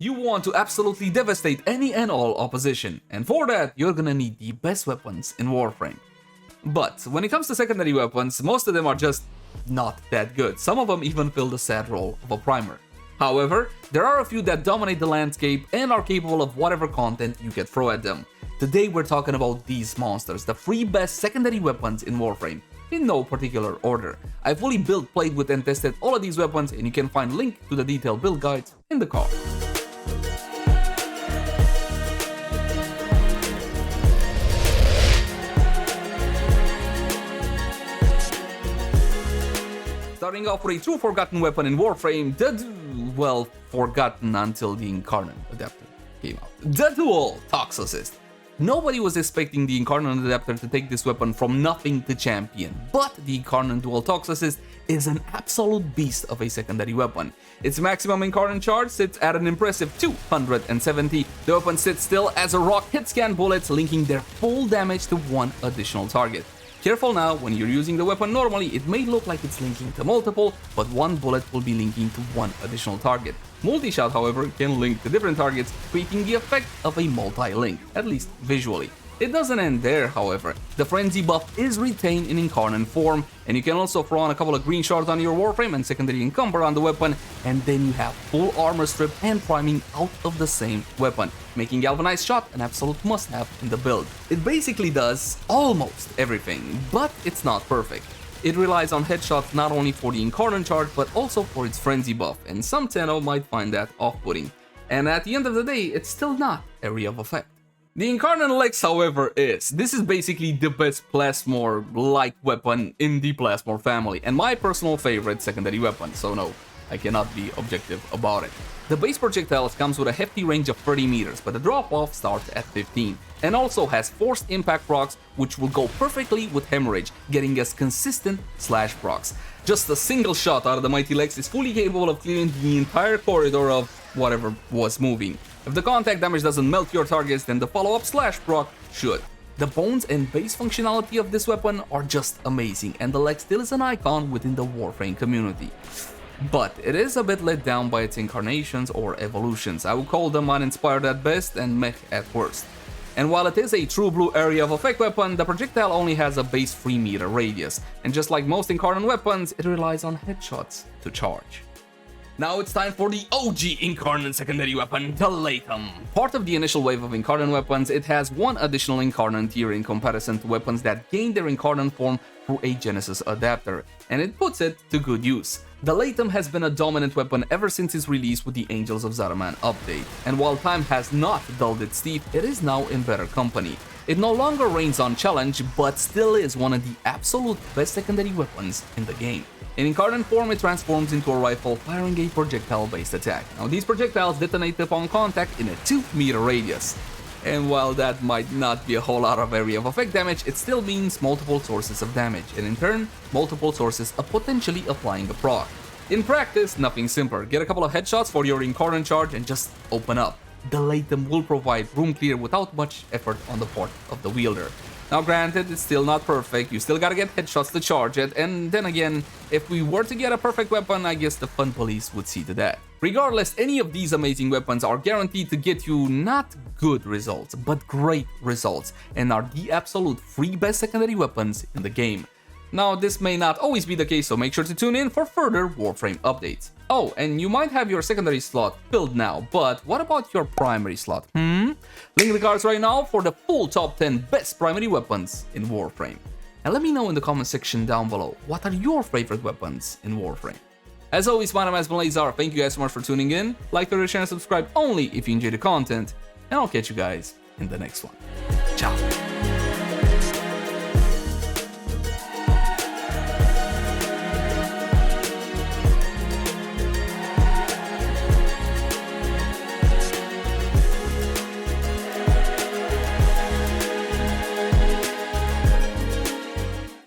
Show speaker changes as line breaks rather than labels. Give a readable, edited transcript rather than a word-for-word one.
You want to absolutely devastate any and all opposition, and for that, you're gonna need the best weapons in Warframe. But when it comes to secondary weapons, most of them are just not that good. Some of them even fill the sad role of a primer. However, there are a few that dominate the landscape and are capable of whatever content you can throw at them. Today we're talking about these monsters, the 3 best secondary weapons in Warframe, in no particular order. I fully built, played with and tested all of these weapons, and you can find link to the detailed build guides in the card. Starting off with a true forgotten weapon in Warframe, well, forgotten until the Incarnate Adapter came out. The Dual Toxicist. Nobody was expecting the Incarnate Adapter to take this weapon from nothing to champion, but the Incarnate Dual Toxicist is an absolute beast of a secondary weapon. Its maximum Incarnate charge sits at an impressive 270. The weapon sits still as a rock hit scan bullets, linking their full damage to one additional target. Careful now, when you're using the weapon normally, it may look like it's linking to multiple, but one bullet will be linking to one additional target. Multi-shot, however, can link to different targets, creating the effect of a multi-link, at least visually. It doesn't end there, however. The frenzy buff is retained in Incarnon form, and you can also throw on a couple of green shards on your Warframe and secondary encumber on the weapon, and then you have full armor strip and priming out of the same weapon, making Galvanized Shot an absolute must-have in the build. It basically does almost everything, but it's not perfect. It relies on headshots not only for the Incarnon charge, but also for its frenzy buff, and some Tenno might find that off-putting. And at the end of the day, it's still not area of effect. The Incarnate Lex, however, is. This is basically the best Plasmor-like weapon in the Plasmor family, and my personal favorite secondary weapon, so no, I cannot be objective about it. The base projectiles comes with a hefty range of 30 meters, but the drop-off starts at 15, and also has forced impact procs, which will go perfectly with Hemorrhage, getting us consistent slash procs. Just a single shot out of the Mighty Lex is fully capable of clearing the entire corridor of whatever was moving. If the contact damage doesn't melt your targets, then the follow-up slash proc should. The bones and base functionality of this weapon are just amazing, and the Lex still is an icon within the Warframe community. But it is a bit let down by its incarnations or evolutions. I would call them uninspired at best and meh at worst. And while it is a true blue area of effect weapon, the projectile only has a base 3 meter radius, and just like most Incarnon weapons, it relies on headshots to charge. Now it's time for the OG Incarnon secondary weapon, the Latham. Part of the initial wave of Incarnon weapons, it has one additional Incarnon tier in comparison to weapons that gain their Incarnon form through a Genesis adapter, and it puts it to good use. The Latham has been a dominant weapon ever since its release with the Angels of Zaraman update, and while time has not dulled its teeth, it is now in better company. It no longer reigns on challenge, but still is one of the absolute best secondary weapons in the game. In Incarnon form, it transforms into a rifle firing a projectile-based attack. Now, these projectiles detonate upon contact in a 2 meter radius. And while that might not be a whole lot of area of effect damage, it still means multiple sources of damage, and in turn, multiple sources of potentially applying a proc. In practice, nothing simpler. Get a couple of headshots for your Incarnon charge and just open up. The Latham will provide room clear without much effort on the part of the wielder. Now granted, it's still not perfect, you still gotta get headshots to charge it, and then again, if we were to get a perfect weapon, I guess the fun police would see to that. Regardless, any of these amazing weapons are guaranteed to get you not good results, but great results, and are the absolute 3 best secondary weapons in the game. Now, this may not always be the case, so make sure to tune in for further Warframe updates. Oh, and you might have your secondary slot filled now, but what about your primary slot? Link in the cards right now for the full top 10 best primary weapons in Warframe. And let me know in the comment section down below, what are your favorite weapons in Warframe? As always, my name has been Leyzar. Thank you guys so much for tuning in. Like, share, and subscribe only if you enjoy the content, and I'll catch you guys in the next one. Ciao.